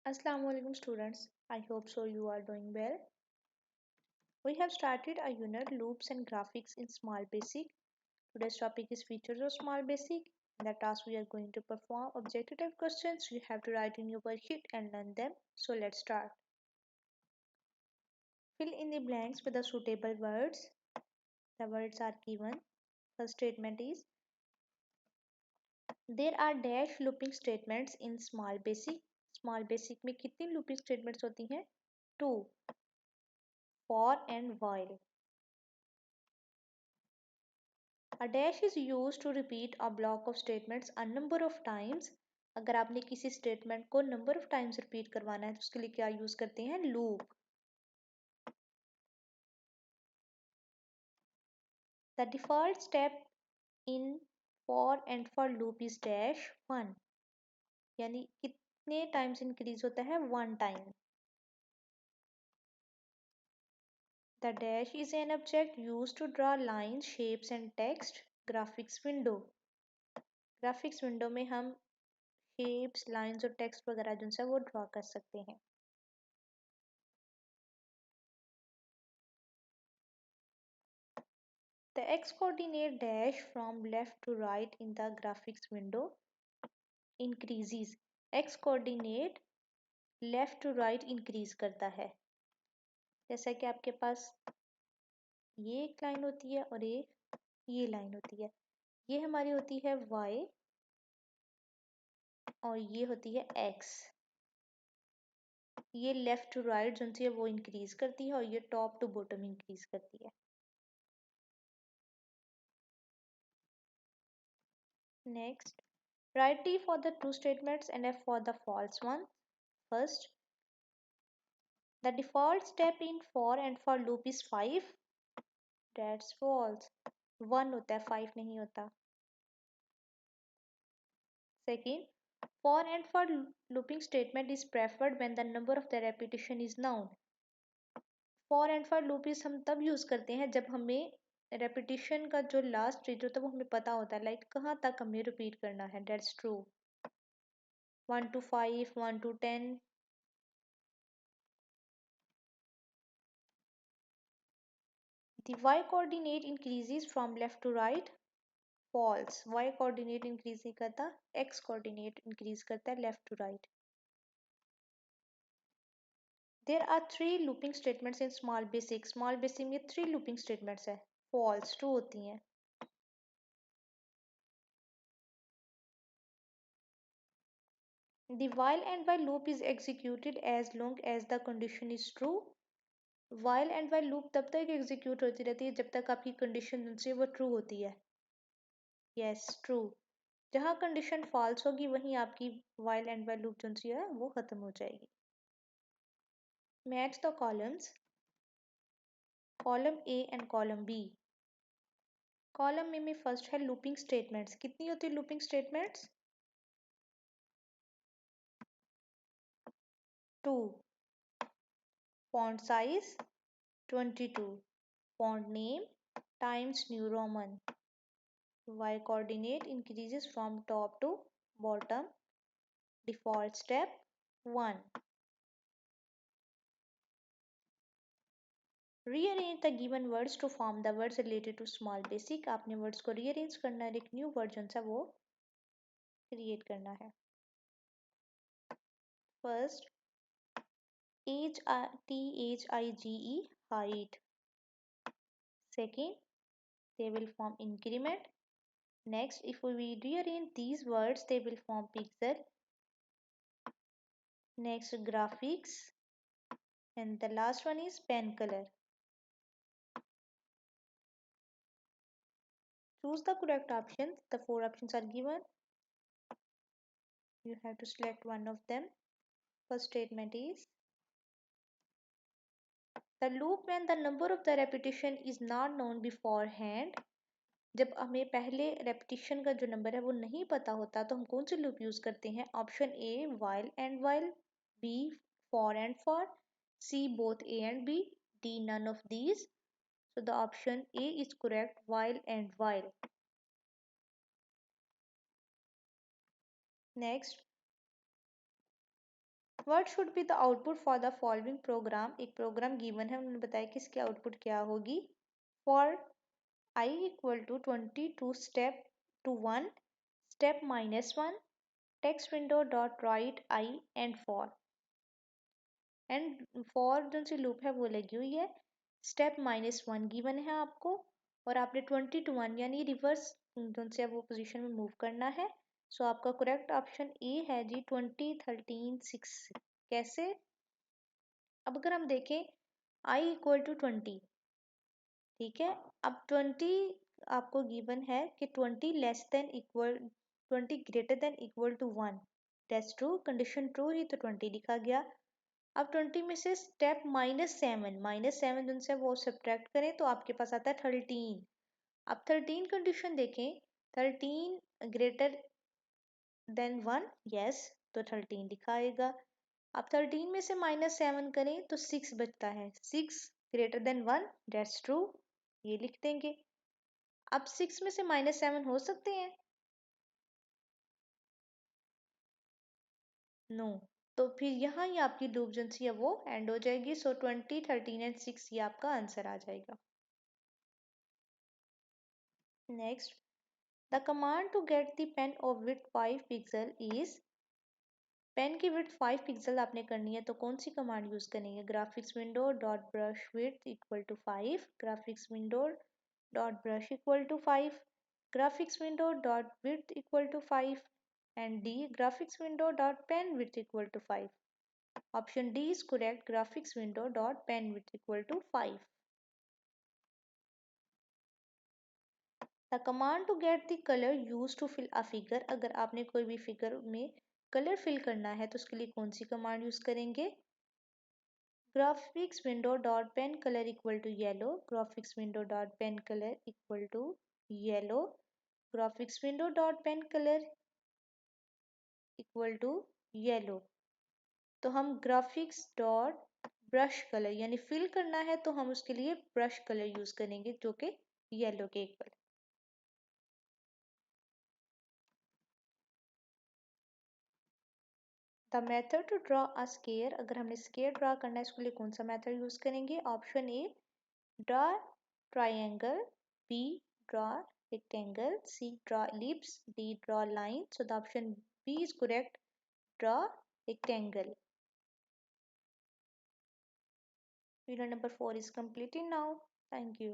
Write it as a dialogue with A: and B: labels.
A: Assalamu alaikum students. I hope so you are doing well. We have started a unit loops and graphics in Small Basic. Today's topic is features of Small Basic. In the task we are going to perform objective type questions. You have to write in your worksheet and learn them. So let's start. Fill in the blanks with the suitable words. The words are given. First statement is there are dash looping statements in Small Basic. Small Basic में कितनी looping statements होती हैं? 2. For and while. A dash is used to repeat a block of statements a number of times. अगर आपने किसी statement को number of times repeat करवाना है तो उसके लिए क्या यूज करते हैं? Loop. The default step in for and for loop is dash 1. यानी कितने टाइम्स इंक्रीज होता है? 1 time. The dash is an object used to draw lines, shapes and text. Graphics window. Graphics window में हम shapes, lines और text वगैरह जो है वो ड्रॉ कर सकते हैं. The x-coordinate dash from left to right in the graphics window increases. X-coordinate left to right increase करता है. जैसा कि आपके पास ये एक लाइन होती है और एक ये लाइन होती है. ये हमारी होती है y और ये होती है x. ये लेफ्ट टू राइट जो है वो इंक्रीज करती है और ये टॉप टू बॉटम इंक्रीज करती है. Next, write T for the true statements and F for the false one. First, the default step in for and for loop is 5. That's false. 1 होता है, 5 नहीं होता. Second, for and for looping statement is preferred when the number of the repetition is known. For and for loop is हम तब use करते हैं जब हमें repetition का जो लास्ट स्टेज होता है वो हमें पता होता है, लाइक कहाँ तक हमें रिपीट करना है. That's true. 1 to 5, 1 to 10. The y coordinate increases from left to right. False. Y coordinate increase नहीं करता, x coordinate increase करता है left to right. There are 3 looping statements in small basic. Small basic में 3 looping statements है. False. 2 होती हैं. The while and while loop is executed as long as the condition is true. While and while loop तब तक execute होती रहती है जब तक आपकी condition जो वो true होती है. Yes, true. जहाँ condition false होगी वहीं आपकी while and while loop जो है वो खत्म हो जाएगी. Match the columns. Column A and column B. Column A में first है looping statements. कितनी होती है looping statements? 2. Font size 22. Font name Times New Roman. Y coordinate increases from top to bottom. Default step 1. Rearrange the given words to form the words related to small basic. आपने words को rearrange करना है, एक new word जो है वो create करना है. First, THIGE, height. Second, they will form increment. Next, if we rearrange these words, they will form pixel. Next, graphics. And the last one is pen color. Choose the correct options. The 4 options are given. You have to select one of them. First statement is the loop when the number of the repetition is not known beforehand. जब हमें पहले repetition का जो number है वो नहीं पता होता तो हम कौन सी लूप यूज करते हैं? Option A while and while, B for and for, C both a and b, d none of these. So the option A is correct, while and while. Next, what should be the output for the following programme. एक programme given है, उन्होंने बताया कि इसकी output क्या होगी। For I equal to 20 to step to 1 step -1 text window dot write I and for जो सी loop है वो लगी हुई है। स्टेप -1 गिवन है आपको और आपने 20 to 1 यानी रिवर्स जो से वो पोजीशन में मूव करना है। सो आपका करेक्ट ऑप्शन ए है जी 20 13 6। कैसे? अब अगर हम देखें I इक्वल टू 20, ठीक है। अब 20 आपको गिवन है कि 20 less than equal 20 greater than equal to 1। That's true, condition true ही तो 20 लिखा गया। अब 20 में से स्टेप -7 जिनसे वो सब्ट्रैक्ट करें तो आपके पास आता है 13। अब 13 कंडीशन देखें, 13 ग्रेटर देन 1, यस, तो 13 लिखा आएगा। अब 13 में से -7 करें तो 6 बचता है। 6 ग्रेटर देन 1, दैट्स ट्रू, ये लिख देंगे। अब 6 में से -7 हो सकते हैं? नो। तो फिर यहाँ ही आपकी लूप जो सी है वो एंड हो जाएगी। सो 20 13 एंड 6 ये आपका आंसर आ जाएगा। Next, the command to get the pen of width 5 pixel is. Pen की विड्थ 5 पिक्सल आपने करनी है तो कौन सी कमांड यूज करेंगे। Graphics window dot brush width equal to 5, graphics window dot brush equal to 5, graphics window dot width equal to 5 and D graphics window dot pen width equal to 5। Option D is correct, graphics window dot pen width equal to 5। The command to get the colour use to fill a figure. अगर आपने कोई भी figure में colour fill करना है तो उसके लिए कौन सी कमांड यूज करेंगे। Graphics window dot pen colour equal to yellow, graphics window dot pen colour equal to yellow, graphics window dot pen colour equal to yellow. तो हम ग्राफिक्स डॉट ब्रश कलर यानी फिल करना है तो हम उसके लिए ब्रश कलर यूज करेंगे जो कि येलो के equal. The method to draw a square. अगर हमने स्केयर ड्रॉ करना है इसके लिए कौन सा मेथड यूज करेंगे। Option A draw triangle, B draw rectangle, C draw ellipse, D draw line. So the option B is correct, draw rectangle. Video number 4 is completed now. Thank you.